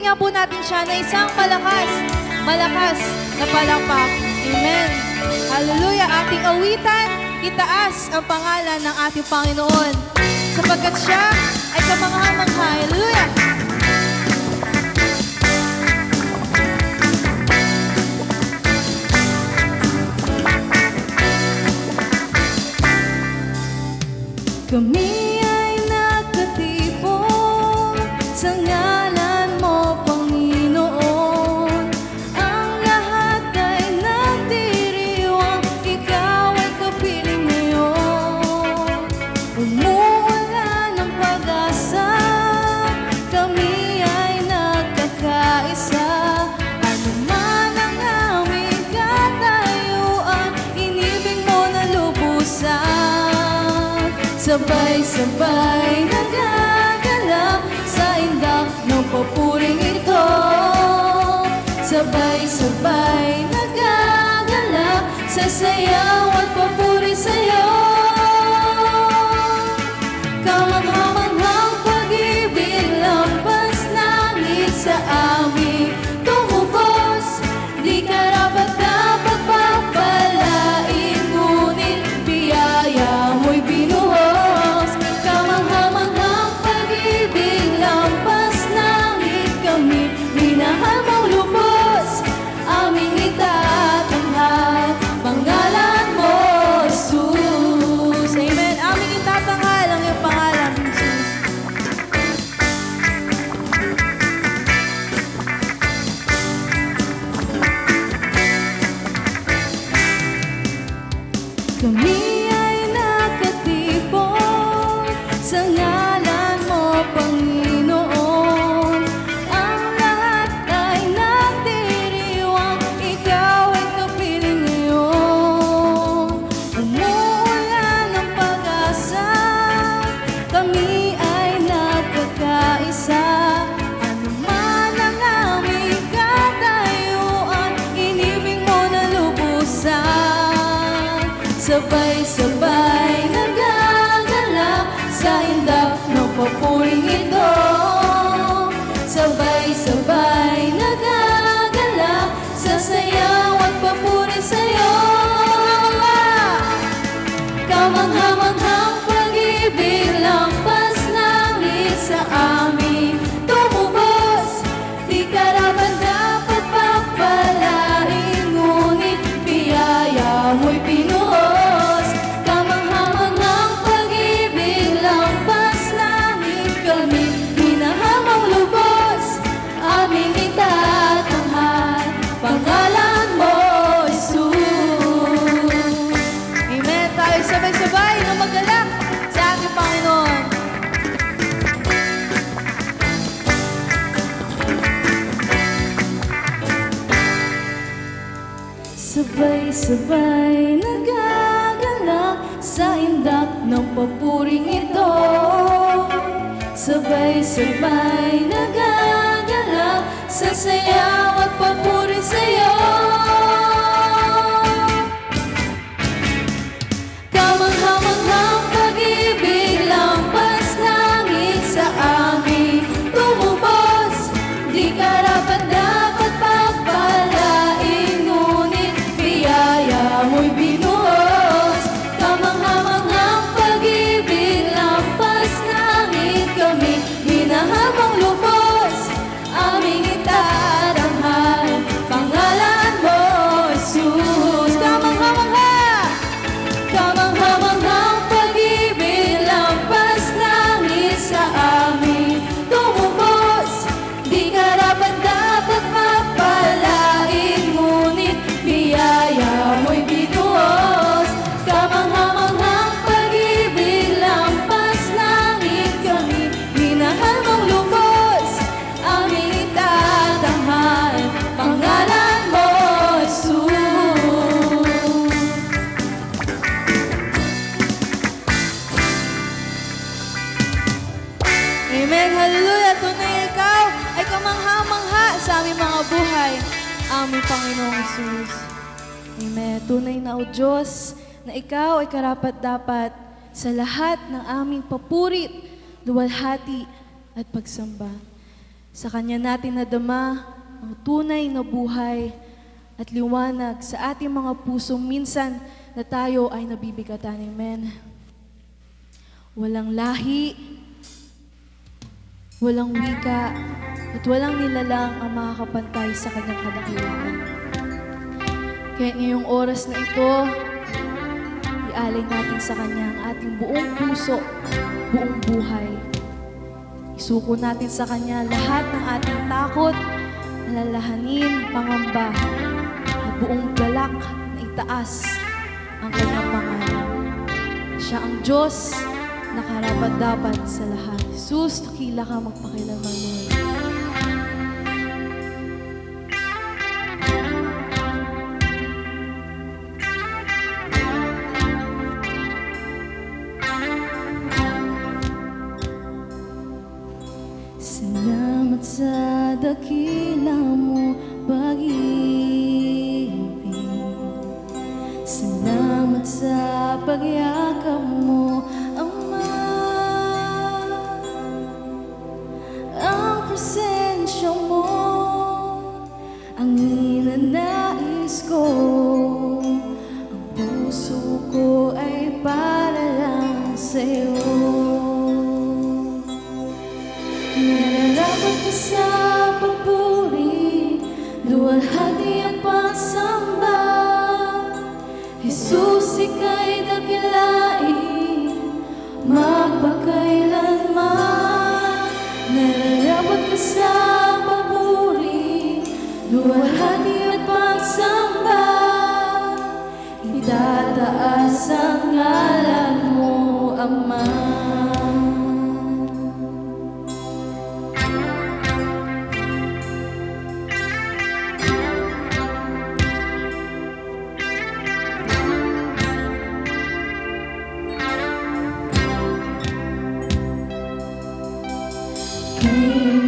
Nga po natin siya na isang malakas na palakpak. Amen. Hallelujah. Ating awitan, itaas ang pangalan ng ating Panginoon. Sapagkat siya ay kamangha-mangha. Hallelujah. Kami ay nagkatipon sa ngalan mo, Panginoon. Ang lahat ay nagdiriwang, ikaw ay kapiling ngayon. Umuulan ng pag-asa, kami ay nagkakaisa. Ano man ang aming katayuan, inibig mo na lubusan. Sabay-sabay nagagala sa indak ng papuring ito. Sabay-sabay nagagala sa sayaw at papuri sa'yo. Kamangha-manghang pag-ibig, lampas langit sa amin tumubos. Di karapat-dapat papalain, ngunit biyaya mo'y binuhos. Minahal mong lubos, aming itatanghal, pangalan mo, Jesus. Amen. Aming itatanghal ang iyong pangalan, Jesus. Kami ay nakatipon sa ngalan mo, Panginoon. Ang lahat ay nagdiriwang, ikaw ay kapiling ngayon. Umuulan ng pag-asa, kami ay nagkakaisa. Ano man ang aming katayuan, inibig mo na lubusan. Sabay-sabay nagagala sa indak ng papuring ito. Sabay-sabay nagagala sa sayaw at papuri sa'yo. Kamangha-manghang pag-ibig, lampas langit sa amin tumubos. Di karapat-dapat papalain, ngunit biyaya mo'y binuhos. Kamangha-manghang pag-ibig, lampas langit kami, minahal mong lubos, aming itatanghal, pangalan mo, Jesus. Amen. Tayo sabay-sabay na magala sa ating Panginoon. Sabay-sabay nagagalak sa indak ng papuring ito. Sabay-sabay nagagalak sa sayaw at papuri sa'yo. Kamangha-manghang pag-ibig, lampas langit sa amin tumubos. Di karapat-dapat papalain, ngunit biyaya mo'y binuhos. Kamangha-manghang pag-ibig, lampas langit kami, minahal mong lubos, aming itatanghal, pangalan mo, Jesus. Kamangha-mangha, kamangha-manghang pag-ibig, lampas langit sa amin tumubos. Di karapat-dapat mapalain, ngunit biyaya mo'y binuhos. Kamangha-manghang pag-ibig, lampas langit kami, minahal mong lubos, aming itatanghal, pangalan mo, Jesus. Amen. Hallelujah. Tunay ikaw ay kamangha-mangha sa aming mga buhay, aming Panginoong Jesus. Amen. Tunay na o Diyos na ikaw ay karapat-dapat sa lahat ng aming papurit, luwalhati at pagsamba. Sa Kanya natin nadama ang tunay na buhay at liwanag sa ating mga pusong minsan na tayo ay nabibigatan. Amen. Walang lahi, walang wika, at walang nilalang ang makakapantay sa Kanyang kadakilaan. Kaya ngayong oras na ito, ialay natin sa Kanya ang ating buong puso, buong buhay. Isuko natin sa Kanya lahat ng ating takot, alalahanin, pangamba, at buong galak na itaas ang Kanyang pangalan. Siya ang Diyos na karapat-dapat sa lahat. Jesus, dakila ka magpakilaman, Lord. Salamat sa dakila mo, pag-ibig. Salamat sa pagyakap mo, Ama. Ang presensya mo, ang ninanais ko. Ang puso ko ay para lang sa'yo. Nararapat ka sa papuri, luwalhati ang pagsamba. Jesus, ika'y dakilain, magpakailanman. Nararapat ka sa papuri, luwalhati ang pagsamba. Itataas ang ngalan mo, Ama.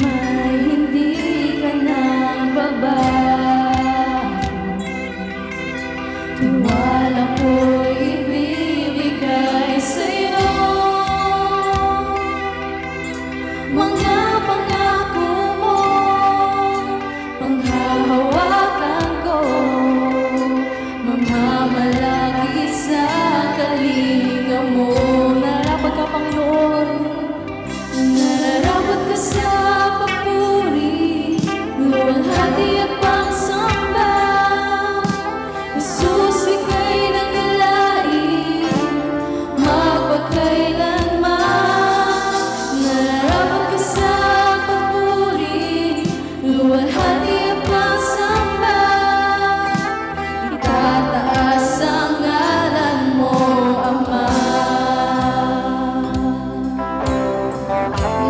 May hindi ka na babago, tiwala ko'y ibibigay sa'yo. Mga pangako mo, panghahawakan ko, mamamalagi sa kalinga mo. Nararapat ka, Panginoon. Nararapat ka sa papuri, luwalhati at pagsamba. Jesus, ika'y dakilain, magpakailanman. Nararapat ka sa papuri, luwalhati at pagsamba. Itataas ang ngalan mo, Ama.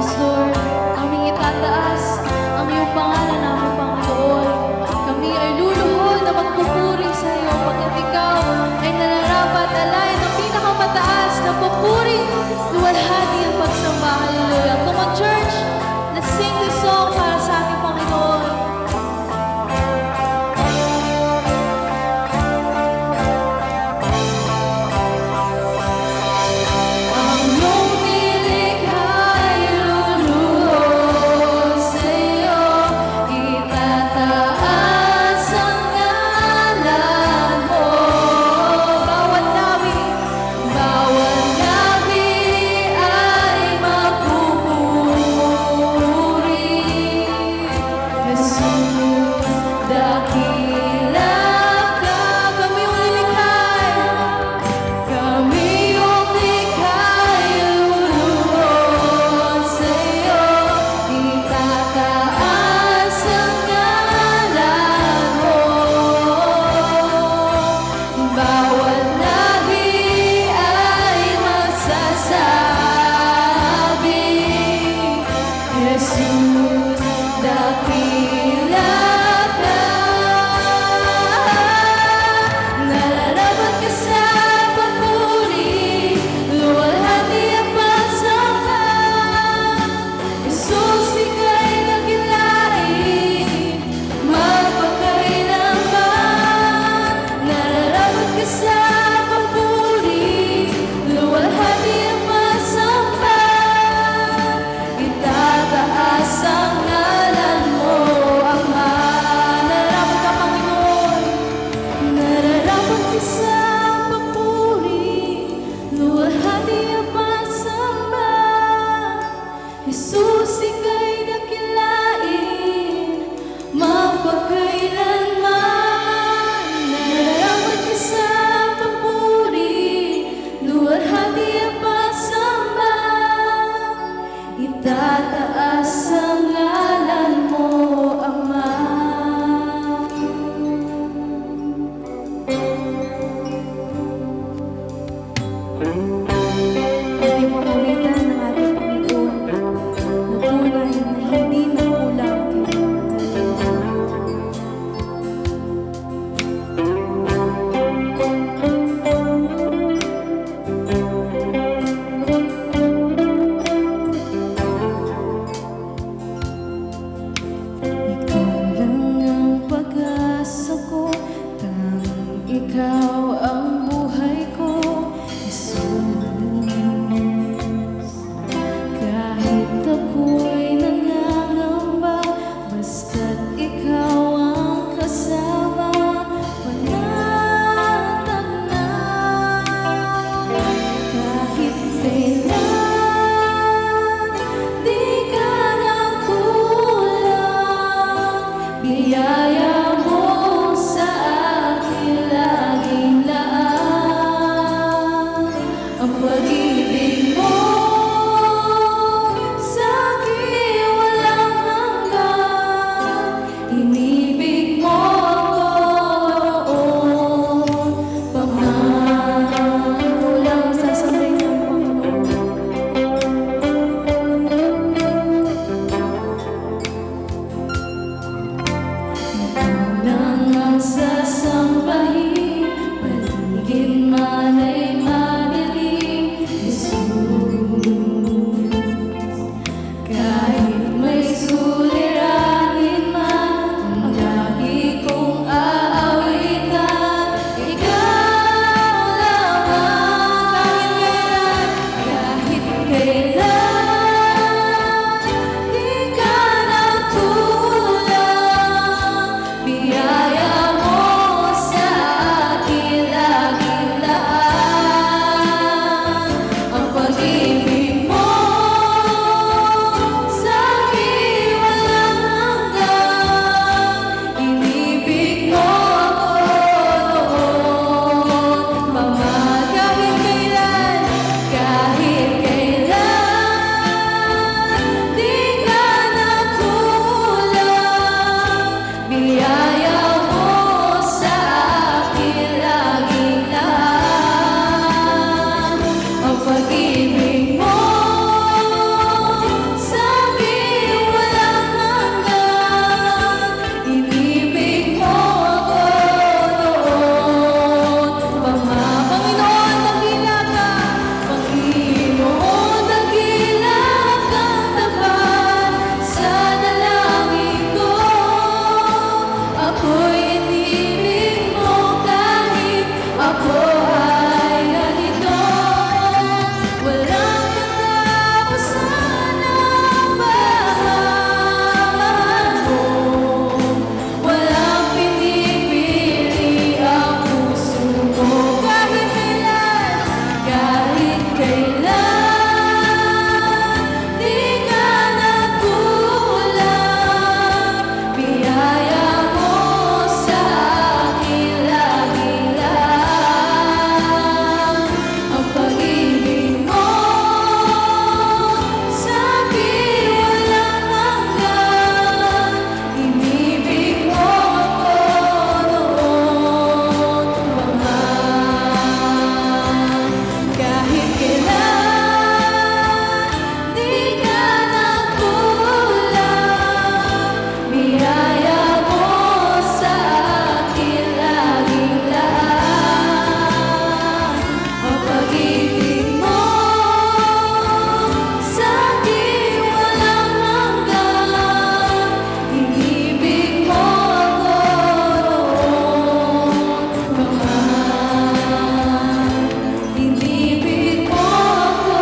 Yes, Lord, aming itataas ang iyong pangalan namin, Panginoon. Kami ay luluhod na magpupuri sa iyo pagkat ikaw ay nararapat alay ng pinakamataas na papuri, luwalhati ang pagsamba. Hallelujah. Come on, church, let's sing this song para sa ating Panginoon. Ang iyong nilikha'y luluhod sa'yo, itataas ang ngalan mo. Bawat labi ay magpupuri. Jesus, dakila ka, kami yung nilikhay. Kami yung likha'y luluhod sa'yo, itataas ang ngalan mo. Bawat labi ay magsasabi, Jesus, dakila ka. Biyaya mo sa akin laging laan. Ang pag-ibig mo sa akin walang hanggan. Inibig mo ako noon pa man. Kulang sasabihin ng Panginoon. Ang sasambahin, paligid man ay madilim, Jesus. Kahit may suliranin man, ang lagi kong aawitan, ikaw lamang. Kahit kailan, di ka nagkulang. Biyaya mo sa akin laging laan. Ang pag-ibig mo sa akin walang hanggan. Inibig mo ako noon pa man. Kahit kailan, di ka nagkulang. Biyaya mo sa akin laging laan. Ang pag-ibig mo sa akin walang hanggan. Inibig mo ako noon pa man. Panginoon, dakila ka. Panginoon, dakila kang tapat sa dalangin ko. Ako'y inibig mo kahit ako ay ganito. Walang katapusan ang pagmamahal mo. Walang pinipili ang puso mo. Kahit kailan, di ka nagkulang. Biyaya mo sa akin laging laan. Ang pag-ibig mo sa akin walang hanggan. Inibig mo ako noon pa man. Kahit kailan, di ka nagkulang. Biyaya mo sa akin laging laan. Ang pag-ibig mo sa akin walang hanggan. Inibig mo ako noon pa man. Inibig mo ako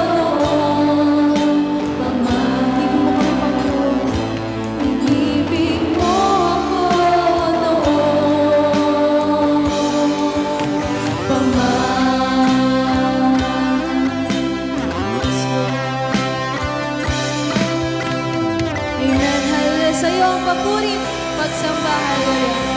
noon pa man. Inibig mo ako noon pa man. Amen. Hallelujah. Sa iyo ang papuri, pagsamba, hallelujah.